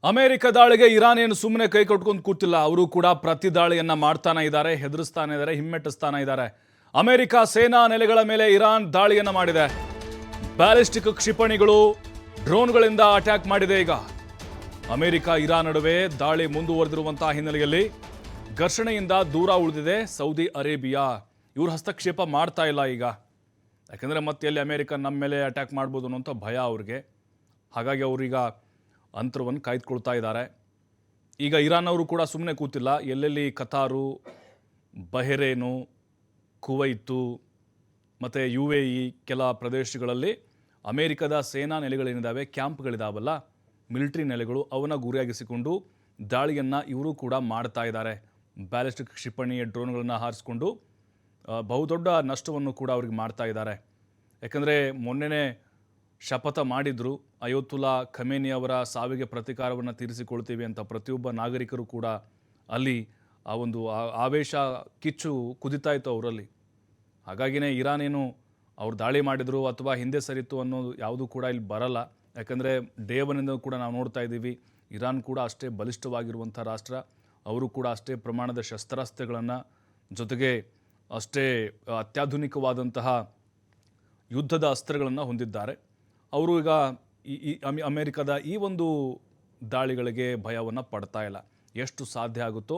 America ದಾಳಿಗೆ Iran ಏನು ಸುಮ್ಮನೆ ಕೈ ಕಟ್ಕೊಂಡು ಕೂತಿಲ್ಲ. ಅವರು ಕೂಡ ಪ್ರತಿ ದಾಳಿಯನ್ನ ಮಾಡ್ತಾನೆ ಇದ್ದಾರೆ, ಹೆದರಿಸ್ತಾನೆ ಇದ್ದಾರೆ, ಹಿಮ್ಮೆಟ್ಟಿಸ್ತಾನೆ ಇದ್ದಾರೆ. ಅಮೆರಿಕ ಸೇನಾ ನೆಲೆಗಳ ಮೇಲೆ ಇರಾನ್ ದಾಳಿಯನ್ನ ಮಾಡಿದೆ. ಬ್ಯಾಲಿಸ್ಟಿಕ್ ಕ್ಷಿಪಣಿಗಳು ಡ್ರೋನ್ಗಳಿಂದ ಅಟ್ಯಾಕ್ ಮಾಡಿದೆ. ಈಗ ಅಮೆರಿಕ ಇರಾನ್ ನಡುವೆ ದಾಳಿ ಮುಂದುವರೆದಿರುವಂತಹ ಹಿನ್ನೆಲೆಯಲ್ಲಿ ಘರ್ಷಣೆಯಿಂದ ದೂರ ಉಳಿದಿದೆ ಸೌದಿ ಅರೇಬಿಯಾ. ಇವರು ಹಸ್ತಕ್ಷೇಪ ಮಾಡ್ತಾ ಇಲ್ಲ ಈಗ, ಯಾಕಂದರೆ ಮತ್ತೆ ಎಲ್ಲಿ ಅಮೆರಿಕ ನಮ್ಮ ಮೇಲೆ ಅಟ್ಯಾಕ್ ಮಾಡ್ಬೋದು ಅನ್ನೋಂಥ ಭಯ ಅವ್ರಿಗೆ. ಹಾಗಾಗಿ ಅವರೀಗ ಅಂತರವನ್ನು ಕಾಯ್ದುಕೊಳ್ತಾ ಇದ್ದಾರೆ. ಈಗ ಇರಾನ್ ಅವರು ಕೂಡ ಸುಮ್ಮನೆ ಕೂತಿಲ್ಲ. ಎಲ್ಲೆಲ್ಲಿ ಕತಾರು, ಬಹರೇನು, ಕುವೈತು ಮತ್ತು UAE ಕೆಲ ಪ್ರದೇಶಗಳಲ್ಲಿ ಅಮೇರಿಕದ ಸೇನಾ ನೆಲೆಗಳೇನಿದ್ದಾವೆ, ಕ್ಯಾಂಪ್ಗಳಿದಾವಲ್ಲ, ಮಿಲಿಟರಿ ನೆಲೆಗಳು, ಅವನ್ನ ಗುರಿಯಾಗಿಸಿಕೊಂಡು ದಾಳಿಯನ್ನು ಇವರು ಕೂಡ ಮಾಡ್ತಾ ಇದ್ದಾರೆ. ಬ್ಯಾಲಿಸ್ಟಿಕ್ ಕ್ಷಿಪಣಿ ಡ್ರೋನ್ಗಳನ್ನು ಹಾರಿಸ್ಕೊಂಡು ಬಹುದೊಡ್ಡ ನಷ್ಟವನ್ನು ಕೂಡ ಅವ್ರಿಗೆ ಮಾಡ್ತಾ ಇದ್ದಾರೆ. ಯಾಕಂದರೆ ಮೊನ್ನೆನೇ ಶಪಥ ಮಾಡಿದ್ರು, ಅಯೋತುಲ್ಲಾ ಖಮೇನಿ ಅವರ ಸಾವಿಗೆ ಪ್ರತೀಕಾರವನ್ನು ತೀರಿಸಿಕೊಳ್ತೀವಿ ಅಂತ. ಪ್ರತಿಯೊಬ್ಬ ನಾಗರಿಕರು ಕೂಡ ಅಲ್ಲಿ ಆ ಒಂದು ಆವೇಶ, ಕಿಚ್ಚು ಕುದಿತಾ ಇತ್ತು ಅವರಲ್ಲಿ. ಹಾಗಾಗಿನೇ ಇರಾನ್ ಏನು ಅವ್ರು ದಾಳಿ ಮಾಡಿದರು ಅಥವಾ ಹಿಂದೆ ಸರಿತು ಅನ್ನೋದು ಯಾವುದೂ ಕೂಡ ಇಲ್ಲಿ ಬರಲ್ಲ. ಯಾಕಂದರೆ ಡೇ ಒನ್ನಿಂದ ಕೂಡ ನಾವು ನೋಡ್ತಾ ಇದ್ದೀವಿ, ಇರಾನ್ ಕೂಡ ಅಷ್ಟೇ ಬಲಿಷ್ಠವಾಗಿರುವಂಥ ರಾಷ್ಟ್ರ. ಅವರು ಕೂಡ ಅಷ್ಟೇ ಪ್ರಮಾಣದ ಶಸ್ತ್ರಾಸ್ತ್ರಗಳನ್ನು, ಜೊತೆಗೆ ಅಷ್ಟೇ ಅತ್ಯಾಧುನಿಕವಾದಂತಹ ಯುದ್ಧದ ಅಸ್ತ್ರಗಳನ್ನು ಹೊಂದಿದ್ದಾರೆ. ಅವರು ಈಗ ಅಮೆರಿಕದ ಈ ಒಂದು ದಾಳಿಗಳಿಗೆ ಭಯವನ್ನು ಪಡ್ತಾ ಇಲ್ಲ. ಎಷ್ಟು ಸಾಧ್ಯ ಆಗುತ್ತೋ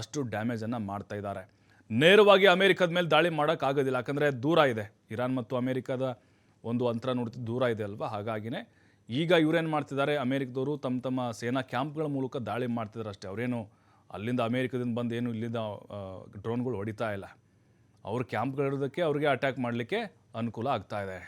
ಅಷ್ಟು ಡ್ಯಾಮೇಜನ್ನು ಮಾಡ್ತಾ ಇದ್ದಾರೆ. ನೇರವಾಗಿ ಅಮೆರಿಕದ ಮೇಲೆ ದಾಳಿ ಮಾಡೋಕ್ಕಾಗೋದಿಲ್ಲ, ಯಾಕಂದರೆ ದೂರ ಇದೆ. ಇರಾನ್ ಮತ್ತು ಅಮೆರಿಕದ ಒಂದು ಅಂತರ ನೋಡ್ತಿದ್ದು ದೂರ ಇದೆ ಅಲ್ವಾ. ಹಾಗಾಗಿನೇ ಈಗ ಇವರೇನು ಮಾಡ್ತಿದ್ದಾರೆ, ಅಮೆರಿಕದವರು ತಮ್ಮ ತಮ್ಮ ಸೇನಾ ಕ್ಯಾಂಪ್ಗಳ ಮೂಲಕ ದಾಳಿ ಮಾಡ್ತಿದ್ದಾರೆ ಅಷ್ಟೇ. ಅವರೇನು ಅಲ್ಲಿಂದ ಅಮೆರಿಕದಿಂದ ಬಂದು ಏನು ಇಲ್ಲಿಂದ ಡ್ರೋನ್ಗಳು ಹೊಡಿತಾ ಇಲ್ಲ. ಅವ್ರ ಕ್ಯಾಂಪ್ಗಳಿರೋದಕ್ಕೆ ಅವ್ರಿಗೆ ಅಟ್ಯಾಕ್ ಮಾಡಲಿಕ್ಕೆ ಅನುಕೂಲ ಆಗ್ತಾ ಇದೆ.